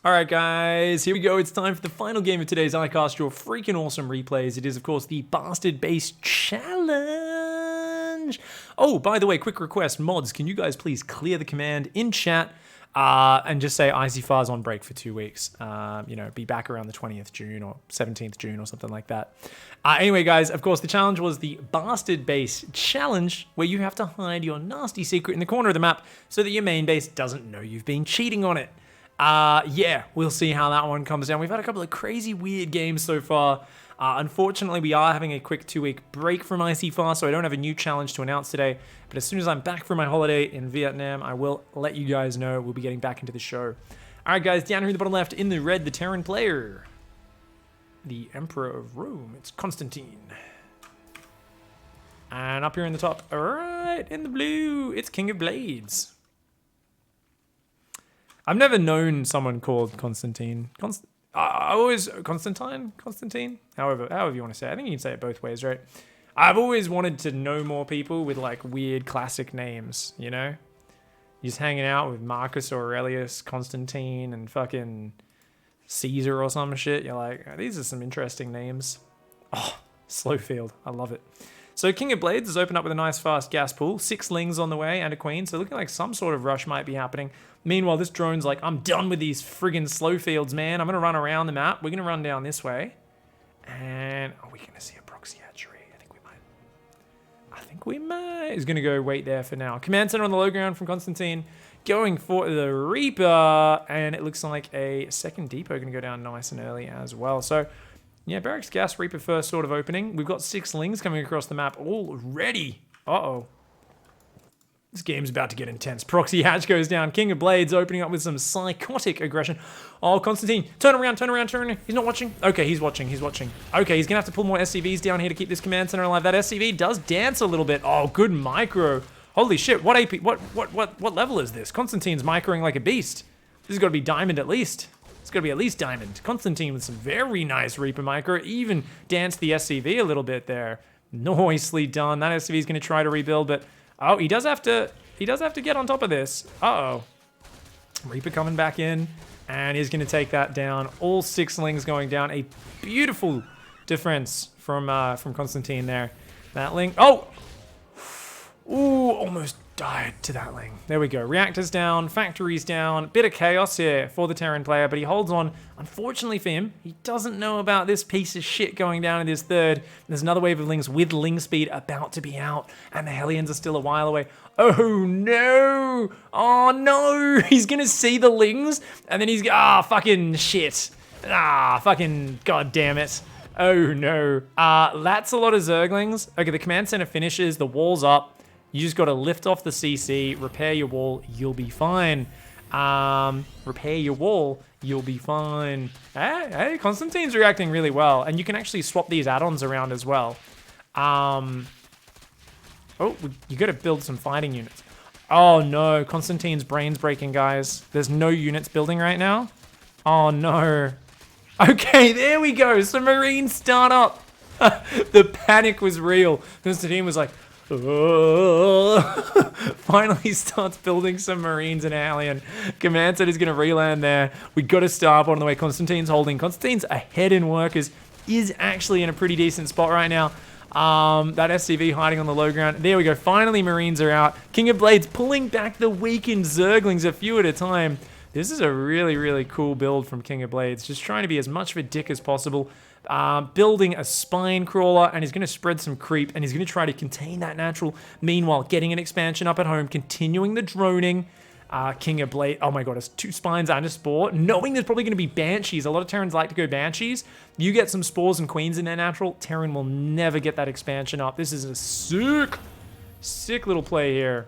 Alright guys, here we go. It's time for the final game of today's iCast, your freaking awesome replays. It is, of course, the Bastard Bace Challenge. Oh, by the way, quick request. Mods, can you guys please clear the command in chat and just say ICYFAR's on break for 2 weeks. Be back around the 20th June or 17th June or something like that. Anyway, guys, of course, the challenge was the Bastard Bace Challenge, where you have to hide your nasty secret in the corner of the map so that your main base doesn't know you've been cheating on it. Yeah, we'll see how that one comes down. We've had a couple of crazy, weird games so far. Unfortunately, we are having a quick 2-week break from ICYFAR, so I don't have a new challenge to announce today. But as soon as I'm back from my holiday in Vietnam, I will let you guys know. We'll be getting back into the show. All right, guys, down here in the bottom left, in the red, the Terran player. The Emperor of Rome. It's Constantine. And up here in the top, all right, in the blue, it's King of Blades. I've never known someone called Constantine. Constantine? However you want to say it. I think you can say it both ways, right? I've always wanted to know more people with like weird classic names, you know? You're just hanging out with Marcus Aurelius, Constantine, and fucking Caesar or some shit. You're like, oh, these are some interesting names. Oh, Slowfield. I love it. So King of Blades has opened up with a nice fast gas pool. 6 lings on the way and a queen. So looking like some sort of rush might be happening. Meanwhile, this drone's like, I'm done with these friggin' slow fields, man. I'm going to run around the map. We're going to run down this way. And are we going to see a proxy hatchery? I think we might. He's going to go wait there for now. Command center on the low ground from Constantine. Going for the Reaper. And it looks like a second depot going to go down nice and early as well. So yeah, Barracks Gas Reaper first sort of opening. We've got 6 lings coming across the map already. Uh-oh. This game's about to get intense. Proxy hatch goes down. King of Blades opening up with some psychotic aggression. Oh, Constantine, turn around. He's not watching. Okay, he's watching. Okay, he's gonna have to pull more SCVs down here to keep this command center alive. That SCV does dance a little bit. Oh, good micro. Holy shit, what AP, what level is this? Constantine's microing like a beast. This has got to be diamond at least. It's got to be at least diamond. Constantine with some very nice Reaper micro. Even danced the SCV a little bit there. Nicely done. That SCV is going to try to rebuild, but oh, he does have to get on top of this. Uh-oh. Reaper coming back in, and he's going to take that down. All 6 lings going down. A beautiful defense from Constantine there. That ling. Oh! Ooh, almost died to that ling. There we go. Reactors down, factories down. Bit of chaos here for the Terran player, but he holds on. Unfortunately for him, he doesn't know about this piece of shit going down in his third. There's another wave of lings with ling speed about to be out, and the Hellions are still a while away. Oh no! Oh no! He's gonna see the lings, and then he's fucking shit. Fucking god damn it. Oh no. That's a lot of Zerglings. Okay, the command center finishes, the wall's up. You just got to lift off the CC, repair your wall, you'll be fine. Repair your wall, you'll be fine. Hey, Constantine's reacting really well. And you can actually swap these add-ons around as well. Oh, you got to build some fighting units. Oh no, Constantine's brain's breaking, guys. There's no units building right now. Oh no. Okay, there we go. Some Marines start up. The panic was real. Constantine was like, finally starts building some Marines and Alien. Command set is going to reland there. We got a star on the way. Constantine's holding. Constantine's ahead in workers. Is actually in a pretty decent spot right now. That SCV hiding on the low ground. There we go. Finally, Marines are out. King of Blades pulling back the weakened Zerglings a few at a time. This is a really, really cool build from King of Blades. Just trying to be as much of a dick as possible. Building a spine crawler, and he's going to spread some creep, and he's going to try to contain that natural. Meanwhile, getting an expansion up at home, continuing the droning. King of Blade. Oh my god, it's 2 spines and a spore. Knowing there's probably going to be Banshees. A lot of Terrans like to go Banshees. You get some spores and queens in their natural, Terran will never get that expansion up. This is a sick little play here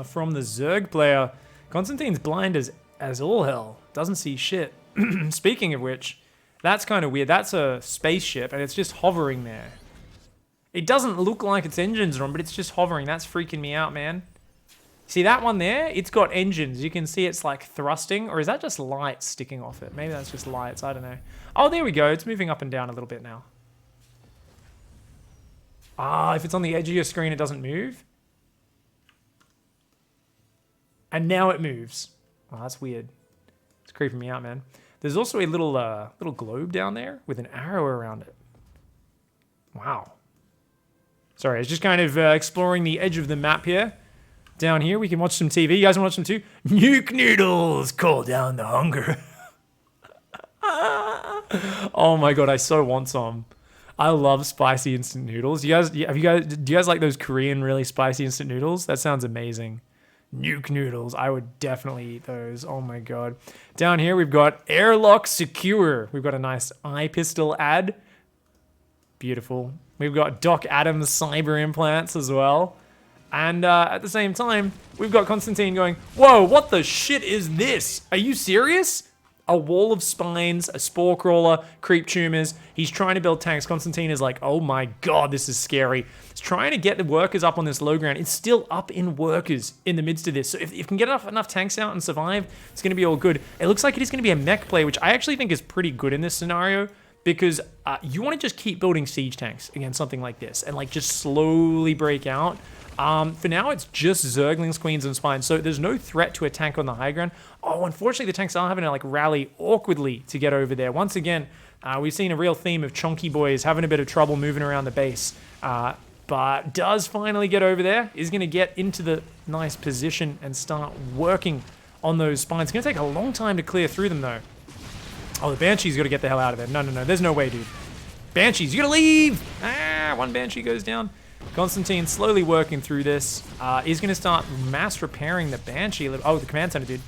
from the Zerg player. Constantine's blind as all hell. Doesn't see shit. Speaking of which, that's kind of weird. That's a spaceship, and it's just hovering there. It doesn't look like its engines are on, but it's just hovering. That's freaking me out, man. See that one there? It's got engines. You can see it's like thrusting, or is that just lights sticking off it? Maybe that's just lights. I don't know. Oh, there we go. It's moving up and down a little bit now. If it's on the edge of your screen, it doesn't move. And now it moves. Oh, that's weird. It's creeping me out, man. There's also a little globe down there with an arrow around it. Wow. Sorry, I was just kind of exploring the edge of the map here. Down here, we can watch some TV. You guys want to watch some too? Nuke noodles, call down the hunger. Oh my god, I so want some. I love spicy instant noodles. Do you guys like those Korean really spicy instant noodles? That sounds amazing. Nuke noodles, I would definitely eat those. Oh my god. Down here, we've got airlock secure. We've got a nice eye pistol ad. Beautiful. We've got Doc Adams cyber implants as well. And at the same time, we've got Constantine going, whoa, what the shit is this? Are you serious? A wall of spines, a spore crawler, creep tumors. He's trying to build tanks. Constantine is like, oh my god, this is scary. He's trying to get the workers up on this low ground. It's still up in workers in the midst of this. So if you can get enough tanks out and survive, it's going to be all good. It looks like it is going to be a mech play, which I actually think is pretty good in this scenario. Because you want to just keep building siege tanks against something like this. And like just slowly break out. For now, it's just Zerglings, Queens, and Spines, so there's no threat to a tank on the high ground. Oh, unfortunately, the tanks are having to like rally awkwardly to get over there. Once again, we've seen a real theme of chunky boys having a bit of trouble moving around the base. But does finally get over there, is going to get into the nice position and start working on those Spines. It's going to take a long time to clear through them, though. Oh, the Banshee's got to get the hell out of there. No, there's no way, dude. Banshees, you got to leave! One Banshee goes down. Constantine slowly working through this. He's going to start mass repairing the Banshee. Oh, the command center, dude.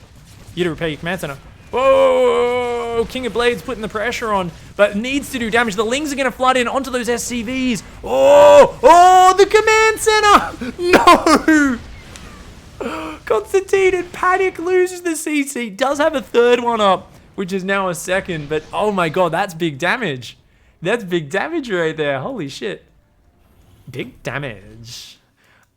You to repair your command center. Whoa! King of Blades putting the pressure on, but needs to do damage. The Lings are going to flood in onto those SCVs. Oh, the command center! No! Constantine in panic loses the CC. Does have a third one up, which is now a second, but oh my god, that's big damage. That's big damage right there. Holy shit. Big damage.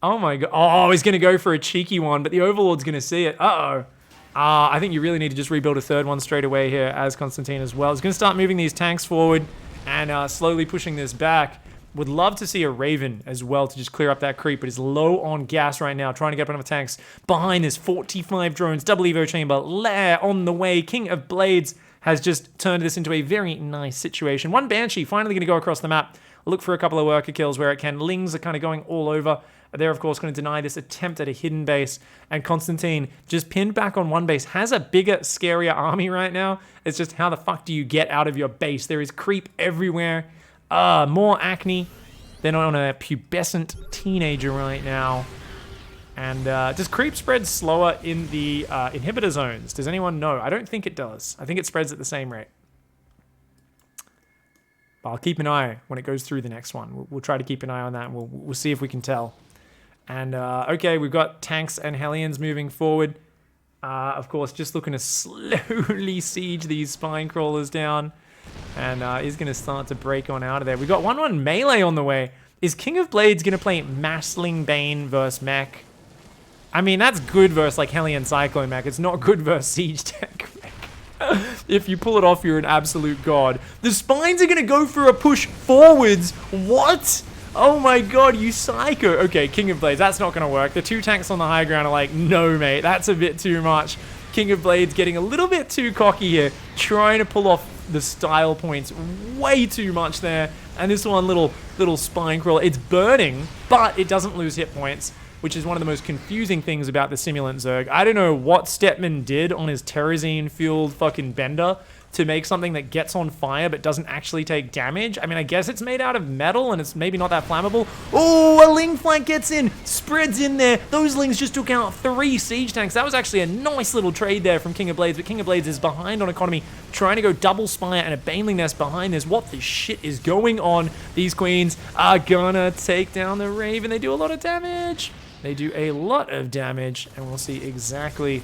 Oh my god. Oh, he's going to go for a cheeky one, but the Overlord's going to see it. Uh-oh. I think you really need to just rebuild a third one straight away here as Constantine as well. He's going to start moving these tanks forward and slowly pushing this back. Would love to see a Raven as well to just clear up that creep, but is low on gas right now, trying to get up enough tanks. Behind this, 45 drones, double Evo chamber, lair on the way. King of Blades has just turned this into a very nice situation. One Banshee finally going to go across the map. Look for a couple of worker kills where it can. Lings are kind of going all over. They're, of course, going to deny this attempt at a hidden base. And Constantine, just pinned back on one base, has a bigger, scarier army right now. It's just how the fuck do you get out of your base? There is creep everywhere. More acne. They're on a pubescent teenager right now. And does creep spread slower in the inhibitor zones? Does anyone know? I don't think it does. I think it spreads at the same rate. I'll keep an eye when it goes through the next one. We'll try to keep an eye on that, and we'll see if we can tell. And, okay, we've got tanks and Hellions moving forward. Of course, just looking to slowly siege these spine crawlers down. And he's going to start to break on out of there. We've got 1-1 melee on the way. Is King of Blades going to play Massling Bane versus mech? I mean, that's good versus, like, Hellion Cyclone mech. It's not good versus Siege Tech mech. If you pull it off, you're an absolute god. The Spines are going to go for a push forwards. What? Oh my god, you psycho. Okay, King of Blades, that's not going to work. The two tanks on the high ground are like, no, mate, that's a bit too much. King of Blades getting a little bit too cocky here, trying to pull off the style points way too much there. And this one little spine crawler, it's burning, but it doesn't lose hit points, which is one of the most confusing things about the Simulant Zerg. I don't know what Stetman did on his Terrazine-fueled fucking bender to make something that gets on fire but doesn't actually take damage. I mean, I guess it's made out of metal and it's maybe not that flammable. Oh, a Ling flank gets in, spreads in there. Those Lings just took out 3 siege tanks. That was actually a nice little trade there from King of Blades, but King of Blades is behind on economy, trying to go double Spire and a Baneling Nest behind this. What the shit is going on? These Queens are gonna take down the Raven. They do a lot of damage. They do a lot of damage, and we'll see exactly...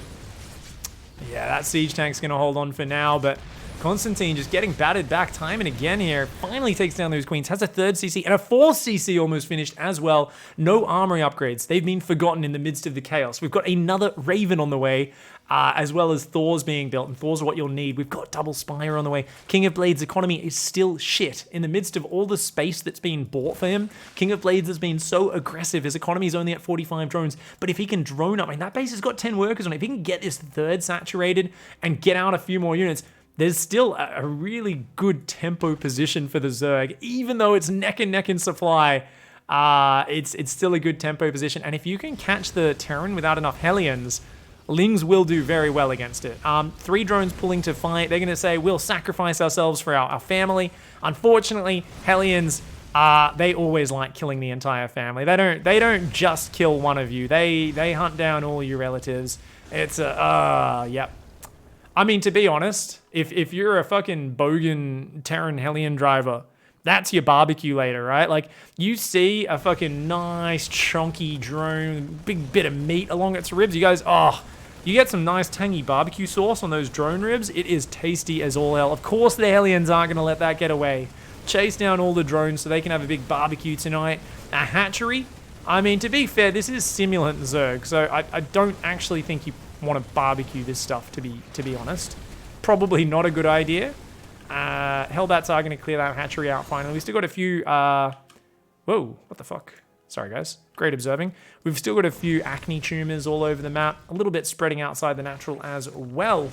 Yeah, that siege tank's going to hold on for now, but Constantine just getting battered back time and again here. Finally takes down those queens. Has a third CC and a fourth CC almost finished as well. No armory upgrades. They've been forgotten in the midst of the chaos. We've got another Raven on the way, as well as Thor's being built. And Thor's what you'll need. We've got double Spire on the way. King of Blades' economy is still shit. In the midst of all the space that's been bought for him, King of Blades has been so aggressive. His economy is only at 45 drones. But if he can drone up, I mean, that base has got 10 workers on it. If he can get this third saturated and get out a few more units, there's still a really good tempo position for the Zerg. Even though it's neck and neck in supply, it's still a good tempo position. And if you can catch the Terran without enough Hellions, Lings will do very well against it. 3 drones pulling to fight. They're going to say, we'll sacrifice ourselves for our family. Unfortunately, Hellions, they always like killing the entire family. They don't just kill one of you. They hunt down all your relatives. It's yep. I mean, to be honest, if you're a fucking bogan Terran Hellion driver, that's your barbecue later, right? Like, you see a fucking nice, chunky drone, big bit of meat along its ribs, you guys, you get some nice, tangy barbecue sauce on those drone ribs, it is tasty as all hell. Of course, the Hellions aren't going to let that get away. Chase down all the drones so they can have a big barbecue tonight. A hatchery? I mean, to be fair, this is simulant Zerg, so I don't actually think you want to barbecue this stuff, to be honest. Probably not a good idea. Hellbats are going to clear that hatchery out finally. We still got a few... whoa, what the fuck? Sorry, guys. Great observing. We've still got a few acne tumors all over the map. A little bit spreading outside the natural as well.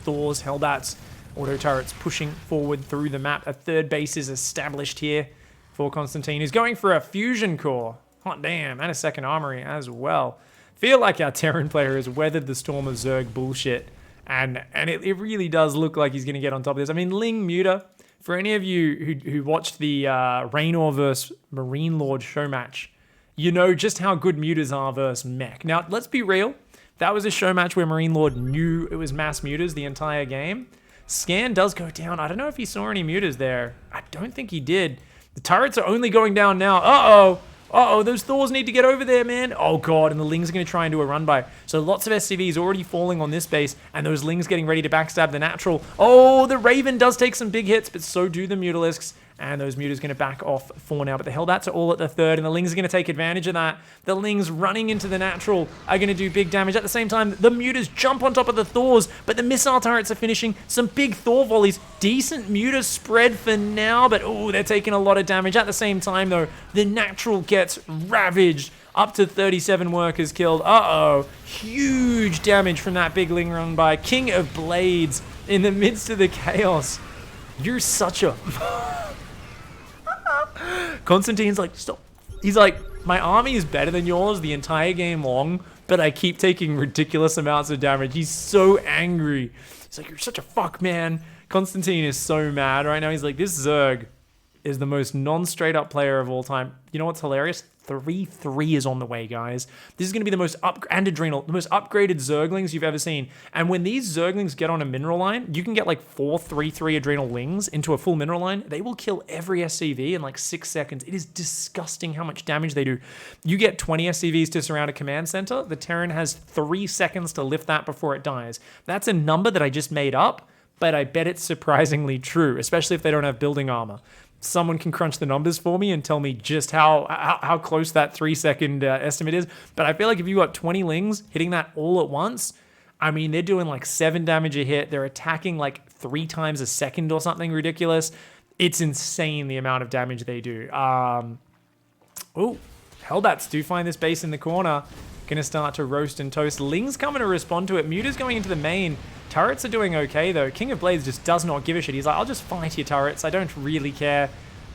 Thors, Hellbats, auto turrets pushing forward through the map. A third base is established here for Constantine, who's going for a fusion core. Hot damn, and a second armory as well. Feel like our Terran player has weathered the storm of Zerg bullshit, and it really does look like he's going to get on top of this. I mean, Ling Muta, for any of you who watched the Raynor vs. Marine Lord show match, you know just how good mutas are versus mech. Now, let's be real. That was a show match where Marine Lord knew it was mass mutas the entire game. Scan does go down. I don't know if he saw any mutas there. I don't think he did. The turrets are only going down now. Uh-oh, those Thors need to get over there, man. Oh, God, and the Lings are going to try and do a run-by. So lots of SCVs already falling on this base, and those Lings getting ready to backstab the natural. Oh, the Raven does take some big hits, but so do the Mutalisks. And those Mutas going to back off for now. But the Hellbats are all at the third, and the Lings are going to take advantage of that. The Lings running into the natural are going to do big damage. At the same time, the Mutas jump on top of the Thors, but the missile turrets are finishing. Some big Thor volleys. Decent Muta spread for now, but oh, they're taking a lot of damage. At the same time, though, the natural gets ravaged. Up to 37 workers killed. Uh-oh. Huge damage from that big Ling run by King of Blades in the midst of the chaos. You're such a... Constantine's like, stop. He's like, my army is better than yours the entire game long, but I keep taking ridiculous amounts of damage. He's so angry. He's like, you're such a fuck, man. Constantine is so mad right now. He's like, this Zerg is the most non-straight up player of all time. You know what's hilarious? 3-3 is on the way, guys. This is going to be the most upgraded Zerglings you've ever seen. And when these Zerglings get on a mineral line, you can get like 4 3-3 adrenal Lings into a full mineral line. They will kill every SCV in like 6 seconds. It is disgusting how much damage they do. You get 20 SCVs to surround a command center. The Terran has 3 seconds to lift that before it dies. That's a number that I just made up, but I bet it's surprisingly true, especially if they don't have building armor. Someone can crunch the numbers for me and tell me just how close that 3-second estimate is. But I feel like if you got 20 Lings hitting that all at once, I mean, they're doing like 7 damage a hit. They're attacking like 3 times a second or something ridiculous. It's insane the amount of damage they do. Oh, Hellbats do find this base in the corner. Gonna start to roast and toast. Ling's coming to respond to it. Muta's going into the main. Turrets are doing okay, though. King of Blades just does not give a shit. He's like, I'll just fight your turrets. I don't really care.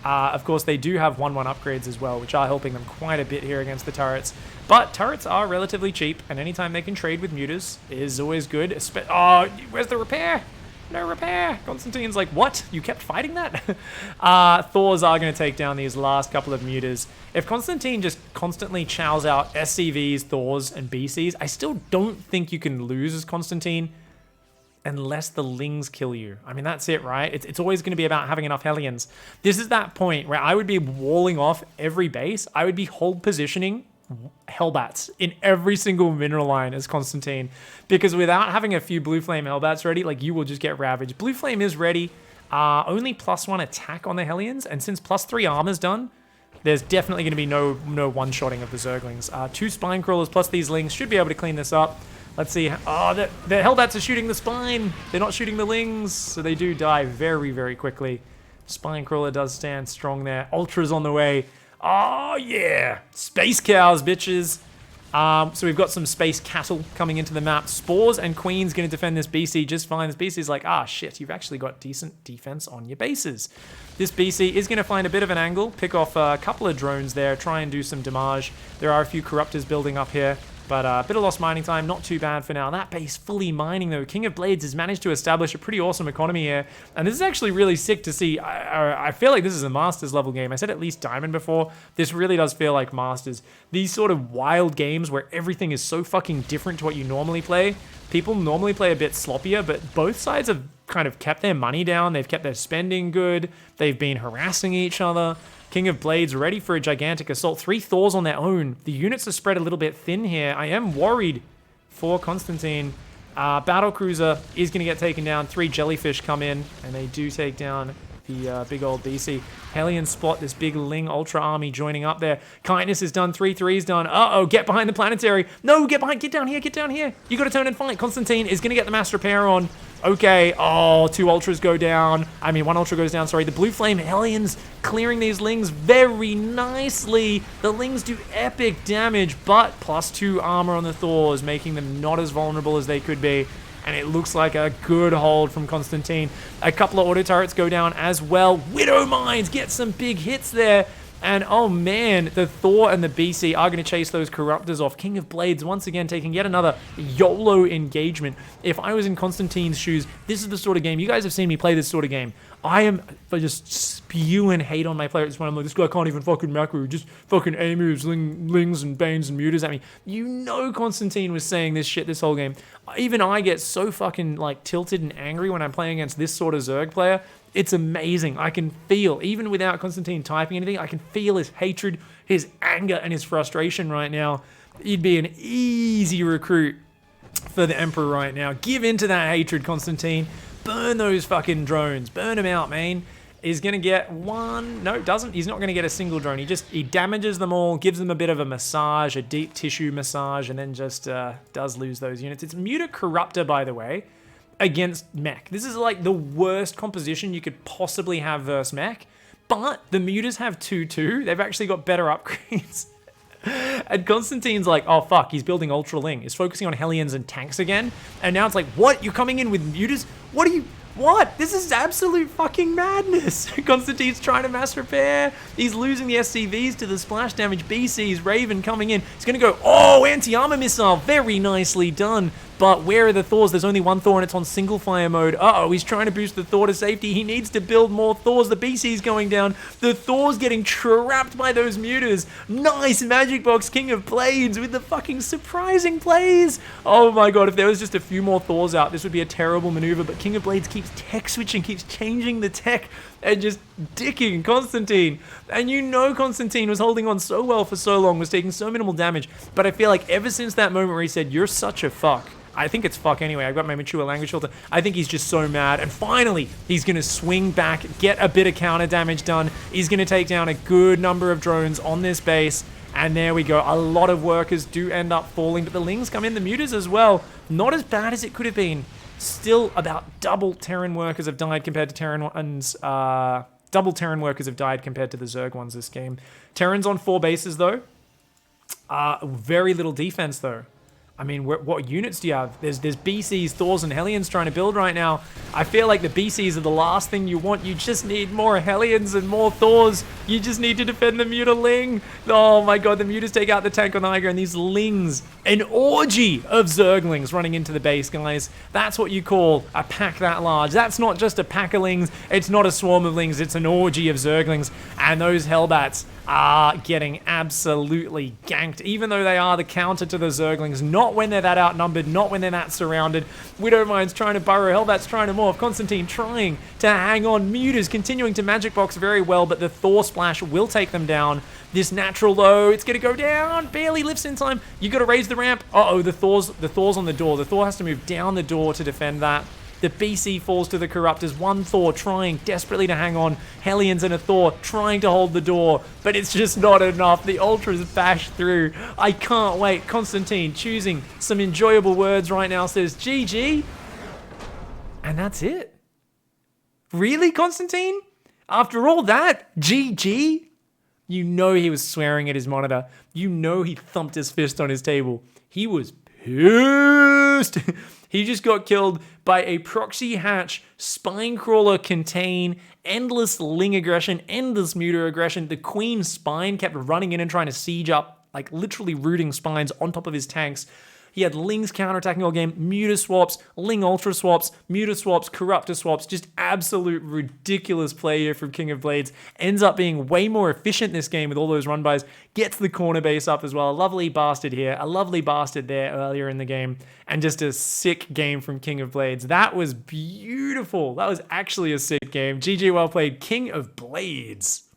Of course, they do have 1-1 upgrades as well, which are helping them quite a bit here against the turrets. But turrets are relatively cheap, and anytime they can trade with mutas is always good. Oh, where's the repair? No repair. Constantine's like, what? You kept fighting that? Thors are going to take down these last couple of mutas. If Constantine just constantly chows out SCVs, Thors, and BCs, I still don't think you can lose as Constantine unless the Lings kill you. I mean, that's it, right? It's always going to be about having enough Hellions. This is that point where I would be walling off every base. I would be hold positioning Hellbats in every single mineral line as Constantine, because without having a few Blue Flame Hellbats ready, like, you will just get ravaged. Blue Flame is ready. Only +1 attack on the Hellions, and since +3 armor's done, there's definitely going to be no one-shotting of the Zerglings. 2 Spine Crawlers plus these Lings should be able to clean this up. Let's see. Oh, the Hellbats are shooting the Spine. They're not shooting the Lings, so they do die very, very quickly. Spine Crawler does stand strong there. Ultra's on the way. Oh, yeah. Space Cows, bitches. So we've got some Space Cattle coming into the map. Spores and Queen's going to defend this BC just fine. This BC is like, shit, you've actually got decent defense on your bases. This BC is going to find a bit of an angle, pick off a couple of drones there, try and do some damage. There are a few Corruptors building up here. But a bit of lost mining time, not too bad for now. That base fully mining, though. King of Blades has managed to establish a pretty awesome economy here. And this is actually really sick to see. I feel like this is a Masters level game. I said at least Diamond before. This really does feel like Masters. These sort of wild games where everything is so fucking different to what you normally play. People normally play a bit sloppier, but both sides have kind of kept their money down. They've kept their spending good. They've been harassing each other. King of Blades ready for a gigantic assault. 3 Thors on their own. The units are spread a little bit thin here. I am worried for Constantine. Battle Cruiser is going to get taken down. 3 Jellyfish come in, and they do take down the big old BC. Hellion spot this big Ling Ultra army joining up there. Kindness is done. 3-3's done. Uh-oh, get behind the Planetary. No, get behind. Get down here. Get down here. You got to turn and fight. Constantine is going to get the mass repair on. Okay, 2 Ultras go down. 1 Ultra goes down, sorry. The Blue Flame Hellions clearing these Lings very nicely. The Lings do epic damage, but +2 armor on the Thors, making them not as vulnerable as they could be. And it looks like a good hold from Constantine. A couple of auto turrets go down as well. Widow Mines get some big hits there. And oh man, the Thor and the BC are going to chase those Corruptors off. King of Blades once again taking yet another YOLO engagement. If I was in Constantine's shoes, this is the sort of game, you guys have seen me play this sort of game. I am just spewing hate on my player at this point. I'm like, this guy can't even fucking macro, just fucking A moves, Lings and Banes and Mutas at me. You know Constantine was saying this shit this whole game. Even I get so fucking like tilted and angry when I'm playing against this sort of Zerg player. It's amazing. I can feel, even without Constantine typing anything, I can feel his hatred, his anger, and his frustration right now. He'd be an easy recruit for the Emperor right now. Give into that hatred, Constantine. Burn those fucking drones. Burn them out, man. He's going to get one. No, doesn't. He's not going to get a single drone. He damages them all, gives them a bit of a massage, a deep tissue massage, and then just does lose those units. It's Muta Corruptor, by the way, against mech. This is like the worst composition you could possibly have versus mech, but the Mutas have 2-2. They've actually got better upgrades. And Constantine's like, oh fuck, he's building Ultra Ling. He's focusing on Hellions and tanks again. And now it's like, what? You're coming in with Mutas? What? This is absolute fucking madness. Constantine's trying to mass repair. He's losing the SCVs to the splash damage. BC's Raven coming in. He's going to go, anti-armor missile. Very nicely done. But where are the Thors? There's only one Thor and it's on single fire mode. He's trying to boost the Thor to safety. He needs to build more Thors. The BC's going down. The Thor's getting trapped by those Mutas. Nice Magic Box King of Blades with the fucking surprising plays. Oh my god, if there was just a few more Thors out, this would be a terrible maneuver. But King of Blades keeps tech switching, keeps changing the tech and just dicking Constantine. And you know Constantine was holding on so well for so long, was taking so minimal damage. But I feel like ever since that moment where he said, you're such a fuck, I think it's fuck anyway. I've got my mature language filter. I think he's just so mad. And finally, he's going to swing back, get a bit of counter damage done. He's going to take down a good number of drones on this base. And there we go. A lot of workers do end up falling, but the Lings come in, the Mutas as well. Not as bad as it could have been. Still about double Terran workers have died compared to Terran ones. Double Terran workers have died compared to the Zerg ones this game. Terrans on 4 bases though. Very little defense though. I mean, what units do you have? There's BCs, Thors, and Hellions trying to build right now. I feel like the BCs are the last thing you want. You just need more Hellions and more Thors. You just need to defend the Muta Ling. Oh my god, the Mutas take out the tank on the high ground. These Lings, an orgy of Zerglings running into the base, guys. That's what you call a pack that large. That's not just a pack of Lings. It's not a swarm of Lings. It's an orgy of Zerglings. And those Hellbats are getting absolutely ganked, even though they are the counter to the Zerglings. Not when they're that outnumbered, not when they're that surrounded. Widowmine's trying to burrow, Hellbat's trying to them off. Constantine trying to hang on. Mutas continuing to magic box very well, but the Thor splash will take them down. This natural low, it's gonna go down. Barely lifts in time. You gotta raise the ramp. Uh-oh, the Thor's on the door. The Thor has to move down the door to defend that. The BC falls to the Corruptors. One Thor trying desperately to hang on. Hellions and a Thor trying to hold the door, but it's just not enough. The Ultras bash through. I can't wait. Constantine choosing some enjoyable words right now, says GG. And that's it. Really, Constantine? After all that, GG? You know he was swearing at his monitor. You know he thumped his fist on his table. He was pissed. He just got killed by a proxy hatch, spine crawler contain, endless ling aggression, endless muta aggression. The queen spine kept running in and trying to siege up, like literally rooting spines on top of his tanks. He had Lings counterattacking all game, Muta swaps, Ling Ultra swaps, Muta swaps, Corruptor swaps, just absolute ridiculous play here from King of Blades. Ends up being way more efficient this game with all those run bys, gets the corner base up as well. A lovely bastard here, a lovely bastard there earlier in the game, and just a sick game from King of Blades. That was beautiful. That was actually a sick game. GG, well played, King of Blades.